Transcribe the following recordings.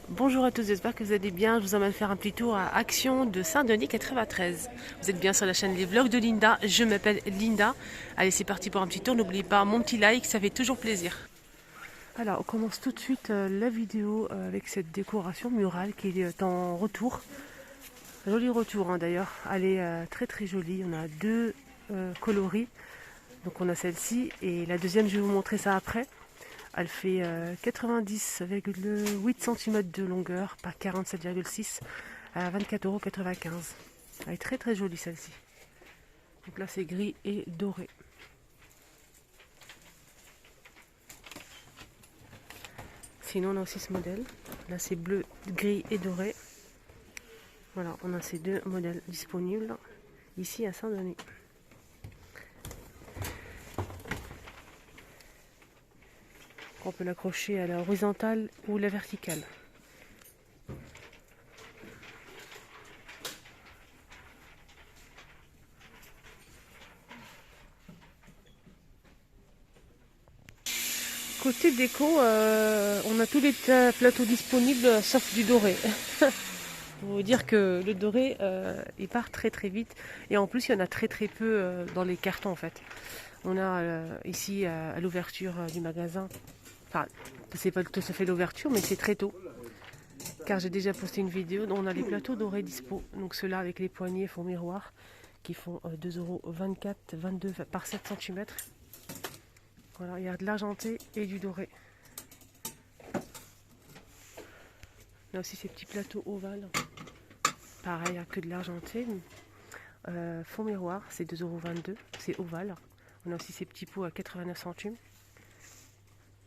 Bonjour à tous, j'espère que vous allez bien. Je vous emmène faire un petit tour à Action de Saint-Denis 93. Vous êtes bien sur la chaîne Les Vlogs de Linda. Je m'appelle Linda. Allez, c'est parti pour un petit tour. N'oubliez pas mon petit like, ça fait toujours plaisir. Alors, on commence tout de suite la vidéo avec cette décoration murale qui est en retour. Joli retour hein, d'ailleurs. Elle est très très jolie. On a deux coloris. Donc on a celle-ci et la deuxième, je vais vous montrer ça après. Elle fait 90,8 cm de longueur par 47,6 à 24,95 €. Elle est très très jolie celle-ci. Donc là c'est gris et doré. Sinon on a aussi ce modèle. Là c'est bleu, gris et doré. Voilà, on a ces deux modèles disponibles ici à Saint-Denis. On peut l'accrocher à la horizontale ou la verticale. Côté déco, on a tous les plateaux disponibles sauf du doré. Pour vous dire que le doré, il part très très vite. Et en plus, il y en a très très peu dans les cartons en fait. On a ici à l'ouverture du magasin, enfin, c'est pas tout à fait l'ouverture, mais c'est très tôt. Car j'ai déjà posté une vidéo dont on a les plateaux dorés dispo. Donc ceux-là avec les poignées fond miroir qui font 2,24 €, 22 par 7 cm. Voilà, il y a de l'argenté et du doré. Là aussi ces petits plateaux ovales. Pareil, il n'y a que de l'argenté. Fond miroir, c'est 2,22 €, c'est ovale. On a aussi ces petits pots à 89 centimes.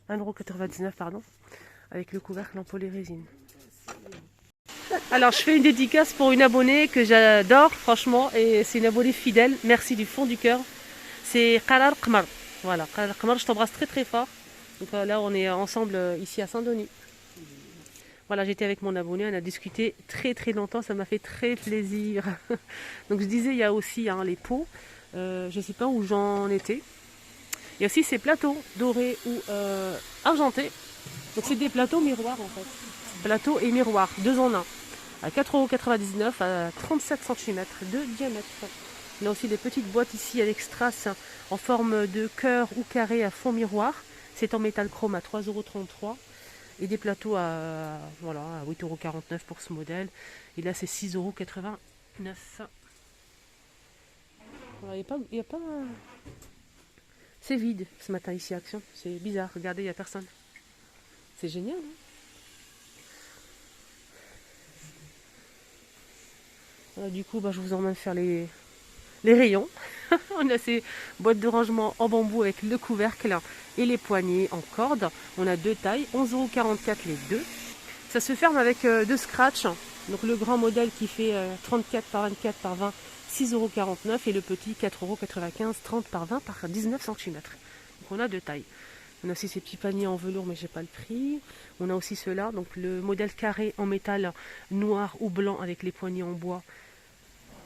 1,99 € pardon, avec le couvercle en polyrésine. Alors je fais une dédicace pour une abonnée que j'adore franchement et c'est une abonnée fidèle, merci du fond du cœur. C'est Qarar Qmar. Voilà, Qarar Qmar, je t'embrasse très très fort. Donc là on est ensemble ici à Saint-Denis. Voilà, j'étais avec mon abonné, on a discuté très très longtemps, ça m'a fait très plaisir. Donc je disais, il y a aussi hein, les pots, je ne sais pas où j'en étais. Il y a aussi ces plateaux dorés ou argentés. Donc c'est des plateaux miroirs en fait. Plateau et miroir, deux en un. À 4,99 € à 37 cm de diamètre. On a aussi des petites boîtes ici à l'extras en forme de cœur ou carré à fond miroir. C'est en métal chrome à 3,33 €. Et des plateaux voilà, à 8,49 € pour ce modèle. Et là, c'est 6,89 €. Il n'y a pas... C'est vide ce matin ici, Action. C'est bizarre. Regardez, il n'y a personne. C'est génial. Hein, voilà, du coup, je vous emmène faire les rayons. On a ces boîtes de rangement en bambou avec le couvercle et les poignées en corde. On a deux tailles, 11,44 € les deux. Ça se ferme avec deux scratch. Donc le grand modèle qui fait 34 par 24 par 20, 6,49 € et le petit 4,95 €, 30 par 20 par 19 cm. Donc on a deux tailles. On a aussi ces petits paniers en velours mais j'ai pas le prix. On a aussi ceux-là, donc le modèle carré en métal noir ou blanc avec les poignées en bois,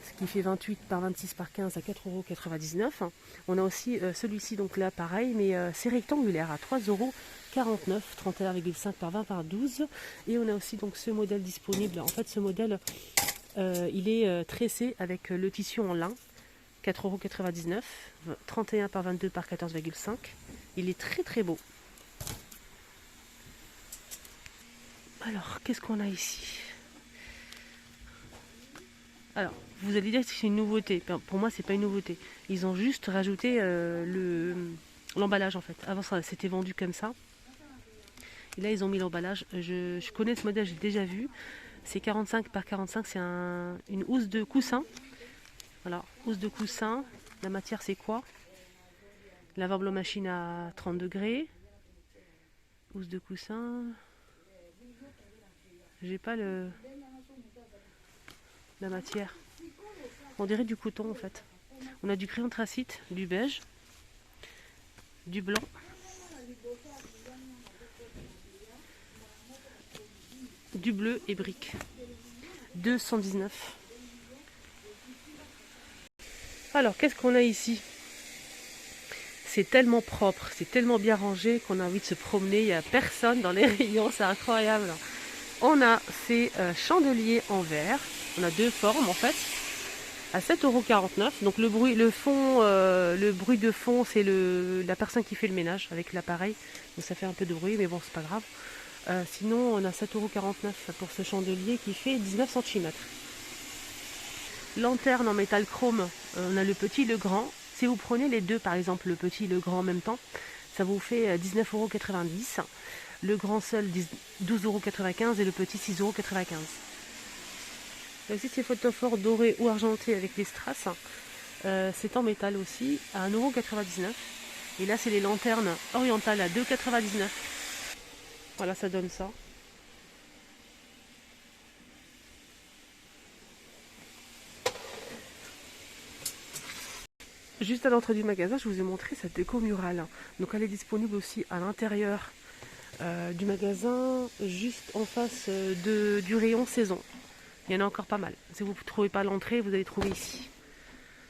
ce qui fait 28 par 26 par 15 à 4,99 €. On a aussi celui-ci, donc là pareil, mais c'est rectangulaire à 3,49 €, 31,5 par 20 par 12. Et on a aussi donc ce modèle disponible. En fait, ce modèle, il est tressé avec le tissu en lin, 4,99 €, 31 par 22 par 14,5. Il est très très beau. Alors, qu'est-ce qu'on a ici? Alors, vous allez dire que c'est une nouveauté. Pour moi, c'est pas une nouveauté. Ils ont juste rajouté l'emballage en fait. Avant, ça c'était vendu comme ça. Et là, ils ont mis l'emballage. Je connais ce modèle, j'ai déjà vu. C'est 45 par 45. C'est une housse de coussin. Voilà, housse de coussin. La matière, c'est quoi? Lavable en machine à 30 degrés. Housse de coussin. J'ai pas la matière. On dirait du coton en fait. On a du crayon tracite, du beige, du blanc, du bleu et brique. 219. Alors, qu'est-ce qu'on a ici? C'est tellement propre, c'est tellement bien rangé qu'on a envie de se promener. Il n'y a personne dans les rayons, c'est incroyable. On a ces chandeliers en verre. On a deux formes en fait. À 7,49 €. Donc le bruit de fond, c'est la personne qui fait le ménage avec l'appareil. Donc ça fait un peu de bruit, mais bon, c'est pas grave. Sinon, on a 7,49 € pour ce chandelier qui fait 19 centimètres. Lanterne en métal chrome, on a le petit, le grand. Si vous prenez les deux, par exemple, le petit et le grand en même temps, ça vous fait 19,90 €. Le grand seul, 12,95 € et le petit, 6,95 €. Il y a aussi ces photophores dorés ou argentés avec des strass. C'est en métal aussi, à 1,99 €. Et là, c'est les lanternes orientales à 2,99 €. Voilà, ça donne ça. Juste à l'entrée du magasin, je vous ai montré cette déco murale. Donc elle est disponible aussi à l'intérieur du magasin, juste en face du rayon saison. Il y en a encore pas mal. Si vous ne trouvez pas l'entrée, vous allez trouver ici.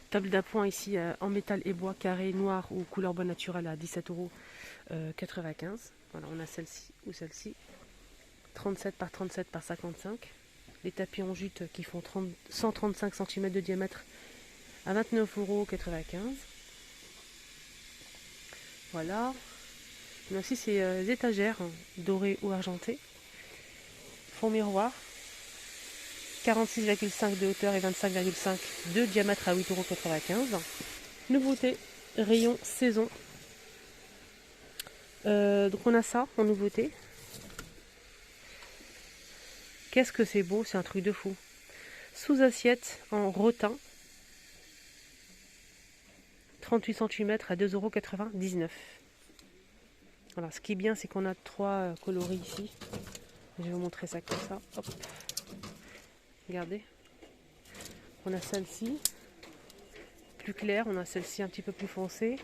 Table d'appoint ici en métal et bois carré noir ou couleur bois naturel à 17,95 €. Voilà, on a celle-ci ou celle-ci. 37 par 37 par 55. Les tapis en jute qui font 135 cm de diamètre à 29,95 €. Voilà. On a aussi ces étagères dorées ou argentées. Fond miroir. 46,5 de hauteur et 25,5 de diamètre à 8,95 €. Nouveauté, rayon saison. Donc on a ça en nouveauté. Qu'est-ce que c'est beau, c'est un truc de fou. Sous assiette en rotin. 38 cm à 2,99 €. Voilà, ce qui est bien, c'est qu'on a trois coloris ici. Je vais vous montrer ça comme ça. Hop. Regardez. On a celle-ci, plus claire. On a celle-ci un petit peu plus foncée.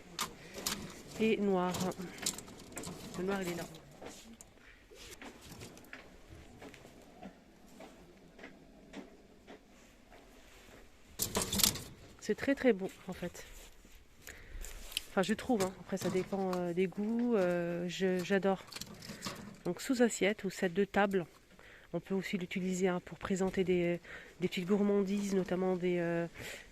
Et noire. Le noir, il est là. C'est très très beau en fait. Enfin, je trouve, hein. Après ça dépend des goûts, j'adore. Donc sous assiette ou set de table, on peut aussi l'utiliser pour présenter des petites gourmandises, notamment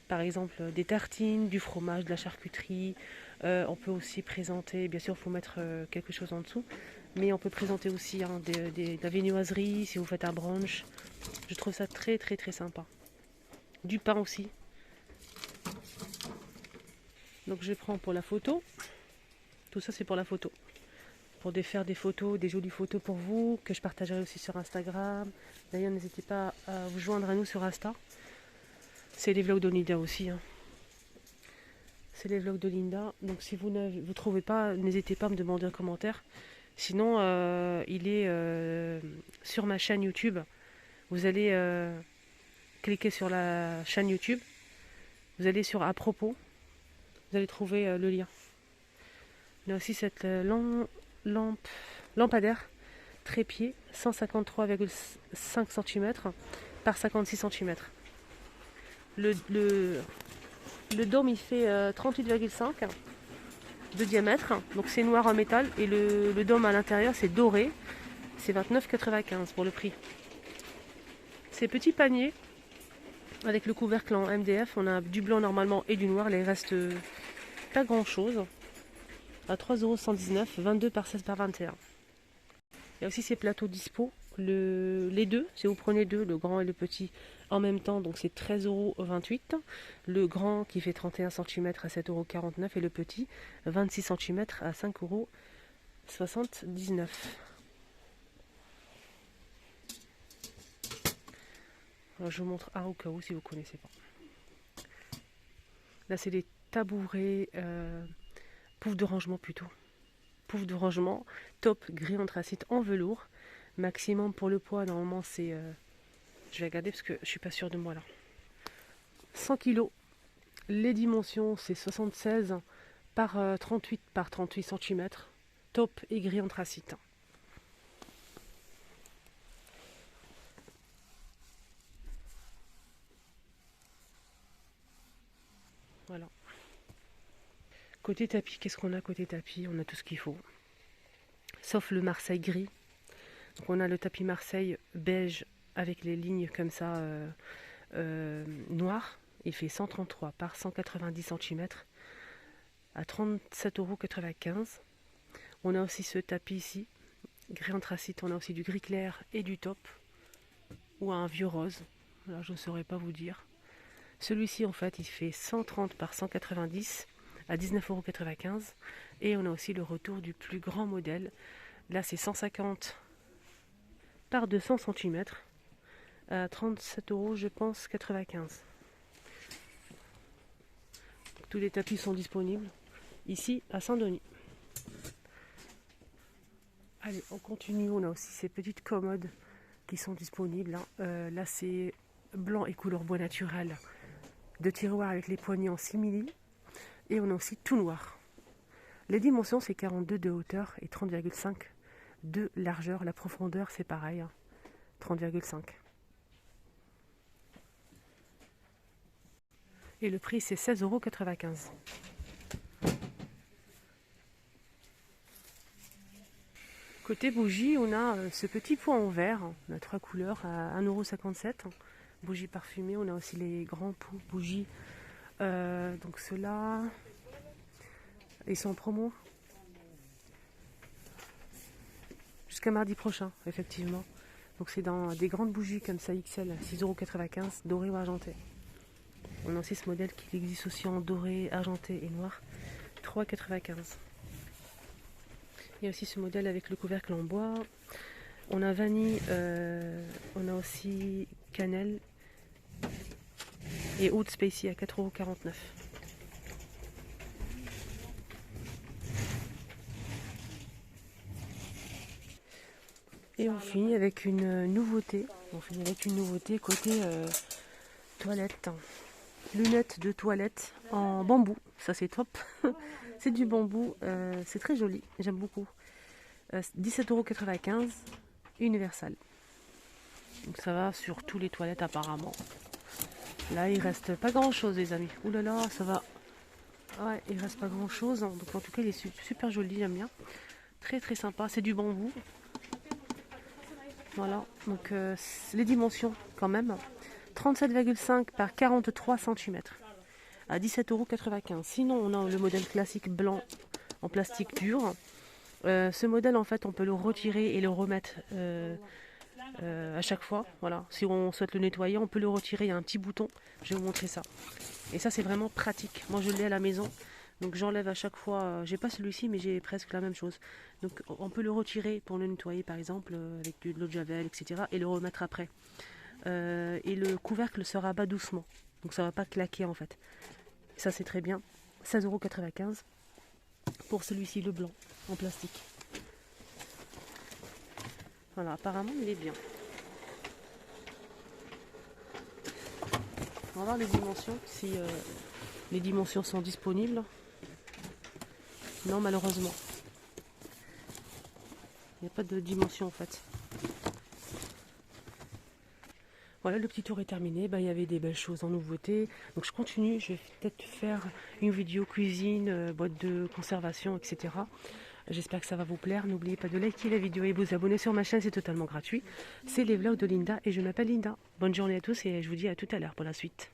par exemple des tartines, du fromage, de la charcuterie. On peut aussi présenter, bien sûr il faut mettre quelque chose en dessous, mais on peut présenter aussi de la viennoiserie si vous faites un brunch. Je trouve ça très très très sympa. Du pain aussi. Donc je prends pour la photo. Tout ça c'est pour la photo. Pour faire des photos, des jolies photos pour vous, que je partagerai aussi sur Instagram. D'ailleurs n'hésitez pas à vous joindre à nous sur Insta. C'est les vlogs de Linda aussi. Hein. C'est les vlogs de Linda. Donc si vous ne vous trouvez pas, n'hésitez pas à me demander un commentaire. Sinon, il est sur ma chaîne YouTube. Vous allez cliquer sur la chaîne YouTube. Vous allez sur à propos. Vous allez trouver le lien. Il y a aussi cette lampadaire trépied 153,5 cm par 56 cm. Le dôme il fait 38,5 de diamètre, donc c'est noir en métal, et le dôme à l'intérieur c'est doré, c'est 29,95 pour le prix. Ces petits paniers avec le couvercle en MDF, on a du blanc normalement et du noir, il reste pas grand chose. À 3,119 €, 22 par 16 par 21. Il y a aussi ces plateaux dispo, les deux, si vous prenez deux, le grand et le petit en même temps, donc c'est 13,28 €. Le grand qui fait 31 cm à 7,49 € et le petit 26 cm à 5,79 €. Alors, je vous montre un au cas où si vous ne connaissez pas. Là c'est les tabourets, poufs de rangement plutôt. Pouf de rangement, top gris anthracite en velours. Maximum pour le poids, normalement c'est... je vais regarder parce que je suis pas sûre de moi là. 100 kg. Les dimensions c'est 76 par 38 par 38 cm. Top et gris anthracite. Voilà. Côté tapis, qu'est-ce qu'on a côté tapis? On a tout ce qu'il faut. Sauf le Marseille gris. Donc on a le tapis Marseille beige avec les lignes comme ça noires. Il fait 133 par 190 cm à 37,95 €. On a aussi ce tapis ici, gris anthracite. On a aussi du gris clair et du taupe ou un vieux rose. Là, je ne saurais pas vous dire. Celui-ci, en fait, il fait 130 par 190 à 19,95 €. Et on a aussi le retour du plus grand modèle. Là, c'est 150 par 200 cm à 37 € je pense 95. Tous les tapis sont disponibles ici à Saint-Denis. Allez, on continue. On a aussi ces petites commodes qui sont disponibles. Là, c'est blanc et couleur bois naturel. De tiroir avec les poignées en simili. Et on a aussi tout noir. Les dimensions, c'est 42 de hauteur et 30,5 de largeur. La profondeur, c'est pareil, 30,5. Et le prix, c'est 16,95 €. Côté bougie, on a ce petit pot en verre. On a 3 couleurs à 1,57 €. Bougies parfumées. On a aussi les grands pots bougies. Donc ceux-là, ils sont en promo jusqu'à mardi prochain, effectivement. Donc c'est dans des grandes bougies comme ça XL, 6,95 €, doré ou argenté. On a aussi ce modèle qui existe aussi en doré, argenté et noir, 3,95 €. Il y a aussi ce modèle avec le couvercle en bois. On a vanille, on a aussi cannelle et oud spacey à 4,49 €. Et on finit avec une nouveauté. Côté toilette. Lunettes de toilette en bambou. Ça c'est top. C'est du bambou. C'est très joli. J'aime beaucoup. 17,95 € universal. Donc ça va sur tous les toilettes apparemment. Là il reste pas grand chose les amis. Ouh là là, ça va. Ouais, il reste pas grand chose. Donc en tout cas il est super joli, j'aime bien. Très très sympa. C'est du bambou. Voilà, donc les dimensions quand même. 37,5 par 43 cm à 17,95 €. Sinon, on a le modèle classique blanc en plastique dur. Ce modèle, en fait, on peut le retirer et le remettre à chaque fois. Voilà, si on souhaite le nettoyer, on peut le retirer. Il y a un petit bouton. Je vais vous montrer ça. Et ça, c'est vraiment pratique. Moi, je l'ai à la maison. Donc j'enlève à chaque fois, j'ai pas celui-ci mais j'ai presque la même chose. Donc on peut le retirer pour le nettoyer par exemple avec de l'eau de javel, etc. et le remettre après. Et le couvercle se rabat doucement. Donc ça va pas claquer en fait. Ça c'est très bien. 16,95 € pour celui-ci le blanc en plastique. Voilà, apparemment il est bien. On va voir les dimensions, si les dimensions sont disponibles. Non, malheureusement. Il n'y a pas de dimension en fait. Voilà, le petit tour est terminé. Il y avait des belles choses en nouveauté. Donc je continue. Je vais peut-être faire une vidéo cuisine, boîte de conservation, etc. J'espère que ça va vous plaire. N'oubliez pas de liker la vidéo et vous abonner sur ma chaîne. C'est totalement gratuit. C'est les vlogs de Linda et je m'appelle Linda. Bonne journée à tous et je vous dis à tout à l'heure pour la suite.